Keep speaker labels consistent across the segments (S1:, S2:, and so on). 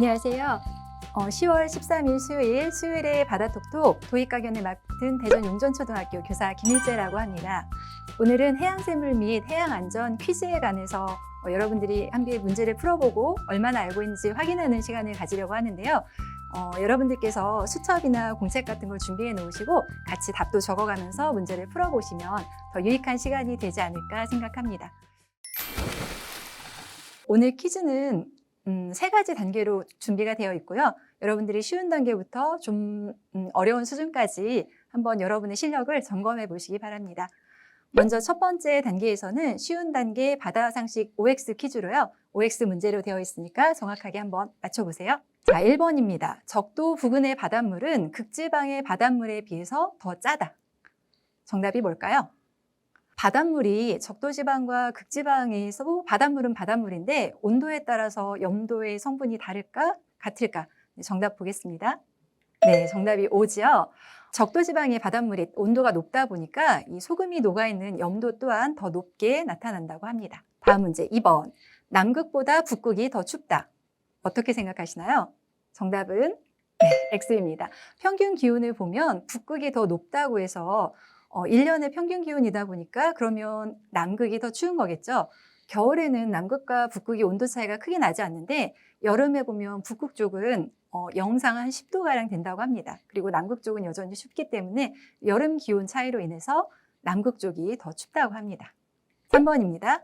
S1: 안녕하세요. 10월 13일 수요일에 바다톡톡 도입가견을 맡은 대전 용전초등학교 교사 김일재라고 합니다. 오늘은 해양생물 및 해양안전 퀴즈에 관해서 여러분들이 함께 문제를 풀어보고 얼마나 알고 있는지 확인하는 시간을 가지려고 하는데요. 여러분들께서 수첩이나 공책 같은 걸 준비해 놓으시고 같이 답도 적어가면서 문제를 풀어보시면 더 유익한 시간이 되지 않을까 생각합니다. 오늘 퀴즈는 세 가지 단계로 준비가 되어 있고요. 여러분들이 쉬운 단계부터 좀 어려운 수준까지 한번 여러분의 실력을 점검해 보시기 바랍니다. 먼저 첫 번째 단계에서는 쉬운 단계 바다 상식 OX 퀴즈로요. OX 문제로 되어 있으니까 정확하게 한번 맞춰보세요. 자, 1번입니다. 적도 부근의 바닷물은 극지방의 바닷물에 비해서 더 짜다. 정답이 뭘까요? 바닷물이 적도지방과 극지방에서 바닷물은 바닷물인데 온도에 따라서 염도의 성분이 다를까? 같을까? 정답 보겠습니다. 네, 정답이 O지요. 적도지방의 바닷물이 온도가 높다 보니까 이 소금이 녹아있는 염도 또한 더 높게 나타난다고 합니다. 다음 문제 2번. 남극보다 북극이 더 춥다. 어떻게 생각하시나요? 정답은 네, X입니다. 평균 기온을 보면 북극이 더 높다고 해서 1년의 평균 기온이다 보니까 그러면 남극이 더 추운 거겠죠. 겨울에는 남극과 북극이 온도 차이가 크게 나지 않는데 여름에 보면 북극 쪽은 영상 한 10도가량 된다고 합니다. 그리고 남극 쪽은 여전히 춥기 때문에 여름 기온 차이로 인해서 남극 쪽이 더 춥다고 합니다. 3번입니다.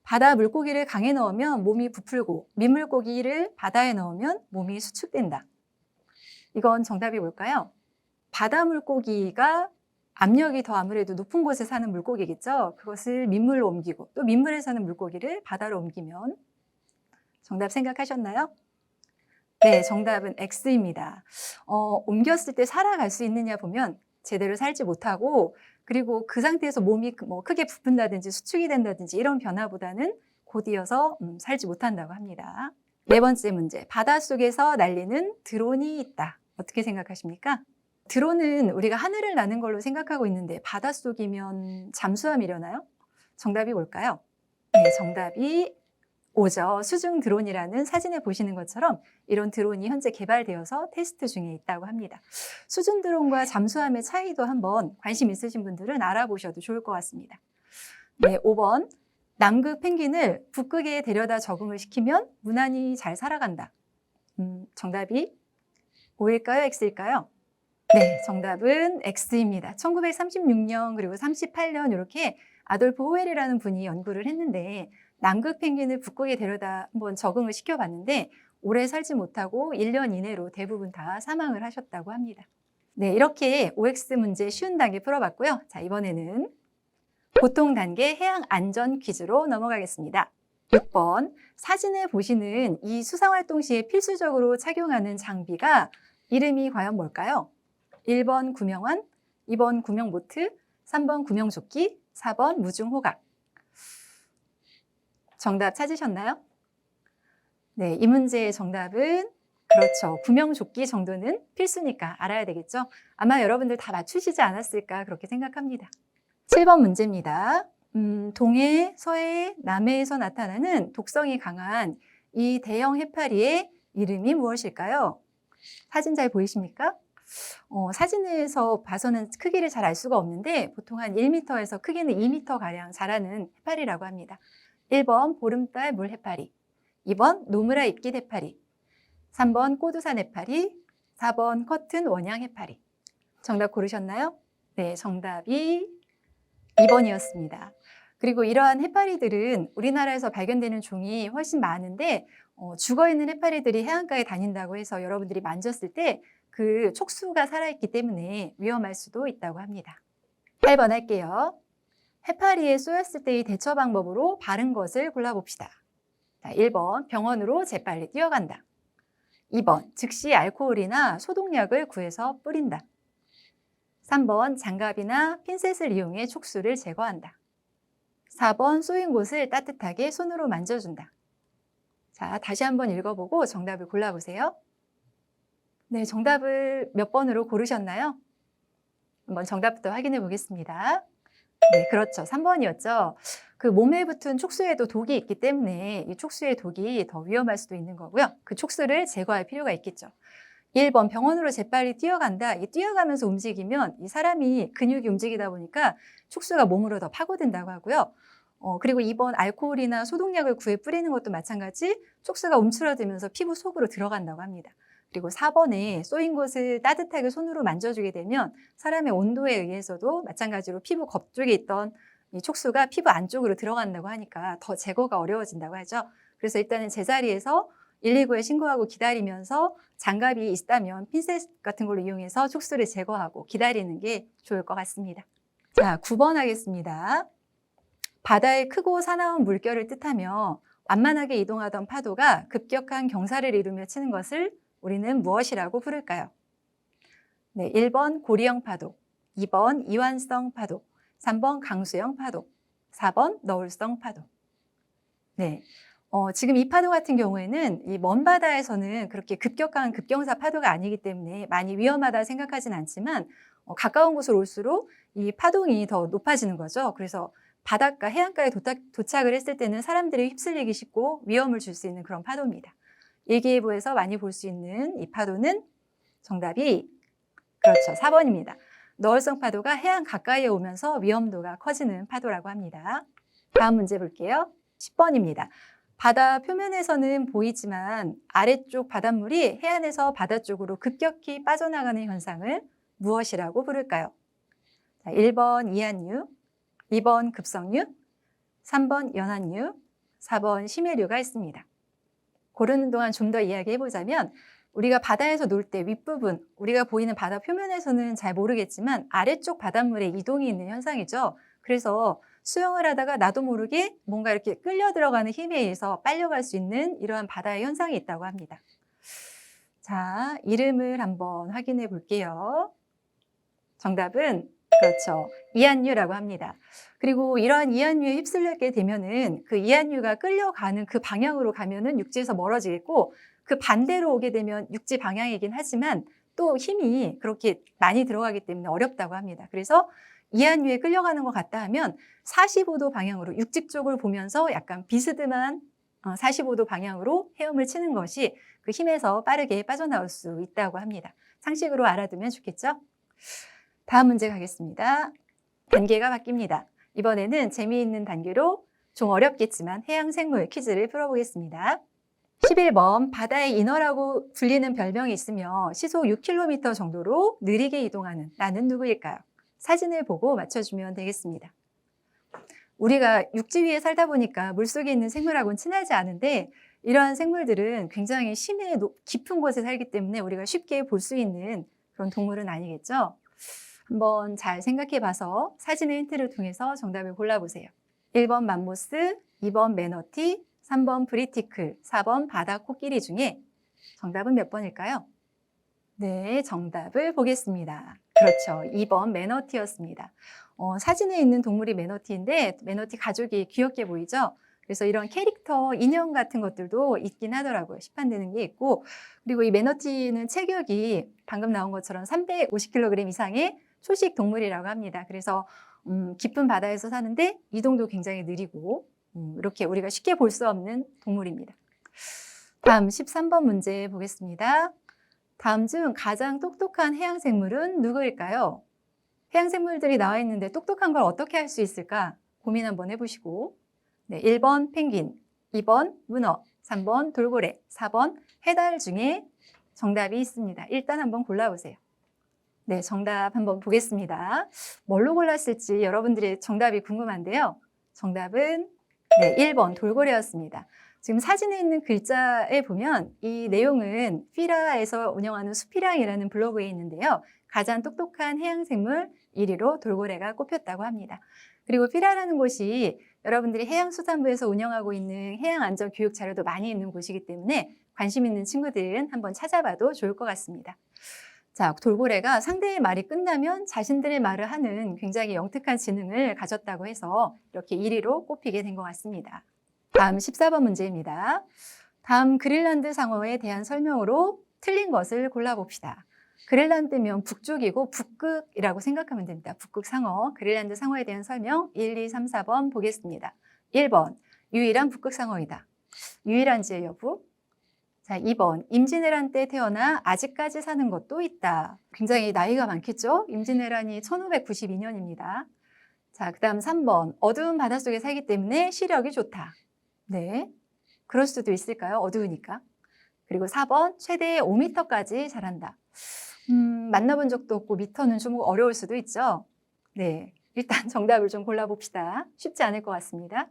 S1: 바다 물고기를 강에 넣으면 몸이 부풀고 민물고기를 바다에 넣으면 몸이 수축된다. 이건 정답이 뭘까요? 바다 물고기가 압력이 더 아무래도 높은 곳에 사는 물고기겠죠. 그것을 민물로 옮기고 또 민물에 사는 물고기를 바다로 옮기면 정답 생각하셨나요? 네, 정답은 X입니다. 옮겼을 때 살아갈 수 있느냐 보면 제대로 살지 못하고 그리고 그 상태에서 몸이 크게 부푼다든지 수축이 된다든지 이런 변화보다는 곧이어서 살지 못한다고 합니다. 네 번째 문제, 바닷속에서 날리는 드론이 있다. 어떻게 생각하십니까? 드론은 우리가 하늘을 나는 걸로 생각하고 있는데 바닷속이면 잠수함이려나요? 정답이 뭘까요? 네, 정답이 O죠. 수중 드론이라는 사진에 보시는 것처럼 이런 드론이 현재 개발되어서 테스트 중에 있다고 합니다. 수중 드론과 잠수함의 차이도 한번 관심 있으신 분들은 알아보셔도 좋을 것 같습니다. 네, 5번. 남극 펭귄을 북극에 데려다 적응을 시키면 무난히 잘 살아간다. 정답이 O일까요? X일까요? 네, 정답은 X입니다. 1936년 그리고 38년 이렇게 아돌프 호웰이라는 분이 연구를 했는데 남극 펭귄을 북극에 데려다 한번 적응을 시켜봤는데 오래 살지 못하고 1년 이내로 대부분 다 사망을 하셨다고 합니다. 네, 이렇게 OX 문제 쉬운 단계 풀어봤고요. 자, 이번에는 보통 단계 해양 안전 퀴즈로 넘어가겠습니다. 6번, 사진에 보시는 이 수상활동 시에 필수적으로 착용하는 장비가 이름이 과연 뭘까요? 1번 구명환, 2번 구명보트, 3번 구명조끼, 4번 무중호각. 정답 찾으셨나요? 네, 이 문제의 정답은 그렇죠. 구명조끼 정도는 필수니까 알아야 되겠죠? 아마 여러분들 다 맞추시지 않았을까 그렇게 생각합니다. 7번 문제입니다. 동해, 서해, 남해에서 나타나는 독성이 강한 이 대형 해파리의 이름이 무엇일까요? 사진 잘 보이십니까? 사진에서 봐서는 크기를 잘 알 수가 없는데 보통 한 1m에서 크기는 2m가량 자라는 해파리라고 합니다. 1번 보름달 물해파리, 2번 노무라 입깃 해파리, 3번 꼬두산 해파리, 4번 커튼 원양 해파리. 정답 고르셨나요? 네, 정답이 2번이었습니다. 그리고 이러한 해파리들은 우리나라에서 발견되는 종이 훨씬 많은데 죽어있는 해파리들이 해안가에 다닌다고 해서 여러분들이 만졌을 때 그 촉수가 살아있기 때문에 위험할 수도 있다고 합니다. 8번 할게요. 해파리에 쏘였을 때의 대처 방법으로 바른 것을 골라봅시다. 자, 1번 병원으로 재빨리 뛰어간다. 2번 즉시 알코올이나 소독약을 구해서 뿌린다. 3번 장갑이나 핀셋을 이용해 촉수를 제거한다. 4번 쏘인 곳을 따뜻하게 손으로 만져준다. 자, 다시 한번 읽어보고 정답을 골라보세요. 네, 정답을 몇 번으로 고르셨나요? 한번 정답부터 확인해 보겠습니다. 네, 그렇죠. 3번이었죠. 그 몸에 붙은 촉수에도 독이 있기 때문에 이 촉수의 독이 더 위험할 수도 있는 거고요. 그 촉수를 제거할 필요가 있겠죠. 1번 병원으로 재빨리 뛰어간다. 이 뛰어가면서 움직이면 이 사람이 근육이 움직이다 보니까 촉수가 몸으로 더 파고든다고 하고요. 그리고 2번 알코올이나 소독약을 구에 뿌리는 것도 마찬가지 촉수가 움츠러들면서 피부 속으로 들어간다고 합니다. 그리고 4번에 쏘인 곳을 따뜻하게 손으로 만져주게 되면 사람의 온도에 의해서도 마찬가지로 피부 겉쪽에 있던 이 촉수가 피부 안쪽으로 들어간다고 하니까 더 제거가 어려워진다고 하죠. 그래서 일단은 제자리에서 119에 신고하고 기다리면서 장갑이 있다면 핀셋 같은 걸로 이용해서 촉수를 제거하고 기다리는 게 좋을 것 같습니다. 자, 9번 하겠습니다. 바다의 크고 사나운 물결을 뜻하며 완만하게 이동하던 파도가 급격한 경사를 이루며 치는 것을 우리는 무엇이라고 부를까요? 네, 1번 고리형 파도, 2번 이완성 파도, 3번 강수형 파도, 4번 너울성 파도. 네, 지금 이 파도 같은 경우에는 이 먼 바다에서는 그렇게 급격한 급경사 파도가 아니기 때문에 많이 위험하다 생각하진 않지만 가까운 곳으로 올수록 이 파동이 더 높아지는 거죠. 그래서 바닷가, 해안가에 도착을 했을 때는 사람들이 휩쓸리기 쉽고 위험을 줄 수 있는 그런 파도입니다. 일기예보에서 많이 볼 수 있는 이 파도는 정답이 그렇죠. 4번입니다. 너울성 파도가 해안 가까이에 오면서 위험도가 커지는 파도라고 합니다. 다음 문제 볼게요. 10번입니다. 바다 표면에서는 보이지만 아래쪽 바닷물이 해안에서 바다 쪽으로 급격히 빠져나가는 현상을 무엇이라고 부를까요? 자, 1번 이한류, 2번 급성류, 3번 연한류, 4번 심해류가 있습니다. 고르는 동안 좀 더 이야기해보자면 우리가 바다에서 놀 때 윗부분, 우리가 보이는 바다 표면에서는 잘 모르겠지만 아래쪽 바닷물에 이동이 있는 현상이죠. 그래서 수영을 하다가 나도 모르게 뭔가 이렇게 끌려 들어가는 힘에 의해서 빨려갈 수 있는 이러한 바다의 현상이 있다고 합니다. 자, 이름을 한번 확인해 볼게요. 정답은 그렇죠. 이한류라고 합니다. 그리고 이러한 이한류에 휩쓸리게 되면은 그 이한류가 끌려가는 그 방향으로 가면은 육지에서 멀어지겠고 그 반대로 오게 되면 육지 방향이긴 하지만 또 힘이 그렇게 많이 들어가기 때문에 어렵다고 합니다. 그래서 이한류에 끌려가는 것 같다 하면 45도 방향으로 육지 쪽을 보면서 약간 비스듬한 45도 방향으로 헤엄을 치는 것이 그 힘에서 빠르게 빠져나올 수 있다고 합니다. 상식으로 알아두면 좋겠죠? 다음 문제 가겠습니다. 단계가 바뀝니다. 이번에는 재미있는 단계로 좀 어렵겠지만 해양생물 퀴즈를 풀어보겠습니다. 11번 바다의 인어라고 불리는 별명이 있으며 시속 6km 정도로 느리게 이동하는 나는 누구일까요? 사진을 보고 맞춰주면 되겠습니다. 우리가 육지 위에 살다 보니까 물속에 있는 생물하고는 친하지 않은데 이러한 생물들은 굉장히 심해 깊은 곳에 살기 때문에 우리가 쉽게 볼 수 있는 그런 동물은 아니겠죠? 한번 잘 생각해 봐서 사진의 힌트를 통해서 정답을 골라보세요. 1번 맘모스, 2번 매너티, 3번 브리티클, 4번 바다 코끼리 중에 정답은 몇 번일까요? 네, 정답을 보겠습니다. 그렇죠. 2번 매너티였습니다. 사진에 있는 동물이 매너티인데 매너티 가족이 귀엽게 보이죠? 그래서 이런 캐릭터 인형 같은 것들도 있긴 하더라고요. 시판되는 게 있고 그리고 이 매너티는 체격이 방금 나온 것처럼 350kg 이상의 초식 동물이라고 합니다. 그래서 깊은 바다에서 사는데 이동도 굉장히 느리고 이렇게 우리가 쉽게 볼 수 없는 동물입니다. 다음 13번 문제 보겠습니다. 다음 중 가장 똑똑한 해양생물은 누구일까요? 해양생물들이 나와 있는데 똑똑한 걸 어떻게 할 수 있을까 고민 한번 해보시고 네, 1번 펭귄, 2번 문어, 3번 돌고래, 4번 해달 중에 정답이 있습니다. 일단 한번 골라보세요. 네, 정답 한번 보겠습니다. 뭘로 골랐을지 여러분들의 정답이 궁금한데요. 정답은 네, 1번 돌고래였습니다. 지금 사진에 있는 글자에 보면 이 내용은 피라에서 운영하는 수피랑이라는 블로그에 있는데요. 가장 똑똑한 해양생물 1위로 돌고래가 꼽혔다고 합니다. 그리고 피라라는 곳이 여러분들이 해양수산부에서 운영하고 있는 해양안전 교육 자료도 많이 있는 곳이기 때문에 관심 있는 친구들은 한번 찾아봐도 좋을 것 같습니다. 자, 돌고래가 상대의 말이 끝나면 자신들의 말을 하는 굉장히 영특한 지능을 가졌다고 해서 이렇게 1위로 꼽히게 된 것 같습니다. 다음 14번 문제입니다. 다음 그린란드 상어에 대한 설명으로 틀린 것을 골라봅시다. 그린란드면 북쪽이고 북극이라고 생각하면 됩니다. 북극 상어, 그린란드 상어에 대한 설명 1, 2, 3, 4번 보겠습니다. 1번, 유일한 북극상어이다. 유일한지의 여부? 자, 2번, 임진왜란 때 태어나 아직까지 사는 것도 있다. 굉장히 나이가 많겠죠? 임진왜란이 1592년입니다. 자, 그 다음 3번, 어두운 바닷속에 살기 때문에 시력이 좋다. 네, 그럴 수도 있을까요? 어두우니까. 그리고 4번, 최대 5m까지 자란다. 만나본 적도 없고 미터는 좀 어려울 수도 있죠. 네, 일단 정답을 좀 골라봅시다. 쉽지 않을 것 같습니다.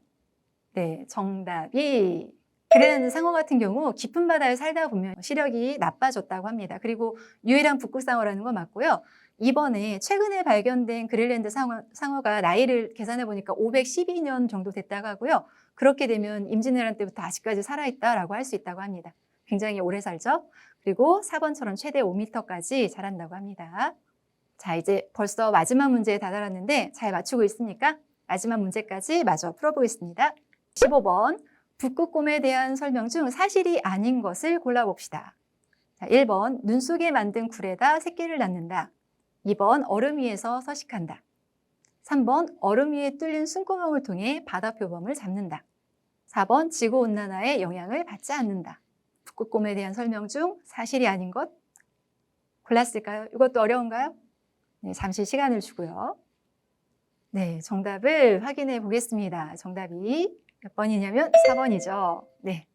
S1: 네, 정답이 그린란드 상어 같은 경우 깊은 바다에 살다 보면 시력이 나빠졌다고 합니다. 그리고 유일한 북극상어라는 건 맞고요. 이번에 최근에 발견된 그린란드 상어가 나이를 계산해 보니까 512년 정도 됐다고 하고요. 그렇게 되면 임진왜란 때부터 아직까지 살아있다라고 할 수 있다고 합니다. 굉장히 오래 살죠. 그리고 4번처럼 최대 5m까지 자란다고 합니다. 자, 이제 벌써 마지막 문제에 다다랐는데 잘 맞추고 있습니까? 마지막 문제까지 마저 풀어보겠습니다. 15번, 북극곰에 대한 설명 중 사실이 아닌 것을 골라봅시다. 자, 1번, 눈 속에 만든 굴에다 새끼를 낳는다. 2번, 얼음 위에서 서식한다. 3번, 얼음 위에 뚫린 숨구멍을 통해 바다 표범을 잡는다. 4번, 지구온난화에 영향을 받지 않는다. 북극곰에 대한 설명 중 사실이 아닌 것 골랐을까요? 이것도 어려운가요? 네, 잠시 시간을 주고요. 네, 정답을 확인해 보겠습니다. 정답이 몇 번이냐면 4번이죠. 네.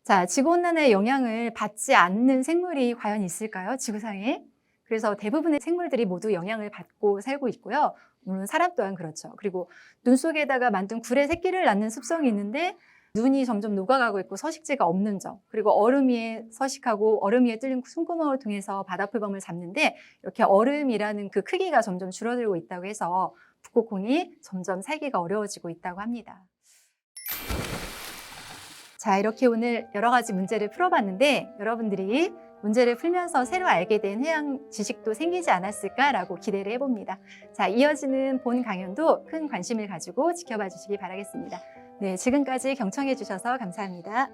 S1: 자, 지구온난화의 영향을 받지 않는 생물이 과연 있을까요? 지구상에? 그래서 대부분의 생물들이 모두 영향을 받고 살고 있고요. 물론 사람 또한 그렇죠. 그리고 눈 속에다가 만든 굴에 새끼를 낳는 습성이 있는데 눈이 점점 녹아가고 있고 서식지가 없는 점, 그리고 얼음 위에 서식하고 얼음 위에 뚫린 숨구멍을 통해서 바다표범을 잡는데 이렇게 얼음이라는 그 크기가 점점 줄어들고 있다고 해서 북극곰이 점점 살기가 어려워지고 있다고 합니다. 자, 이렇게 오늘 여러 가지 문제를 풀어봤는데 여러분들이 문제를 풀면서 새로 알게 된 해양 지식도 생기지 않았을까라고 기대를 해봅니다. 자, 이어지는 본 강연도 큰 관심을 가지고 지켜봐 주시기 바라겠습니다. 네, 지금까지 경청해 주셔서 감사합니다.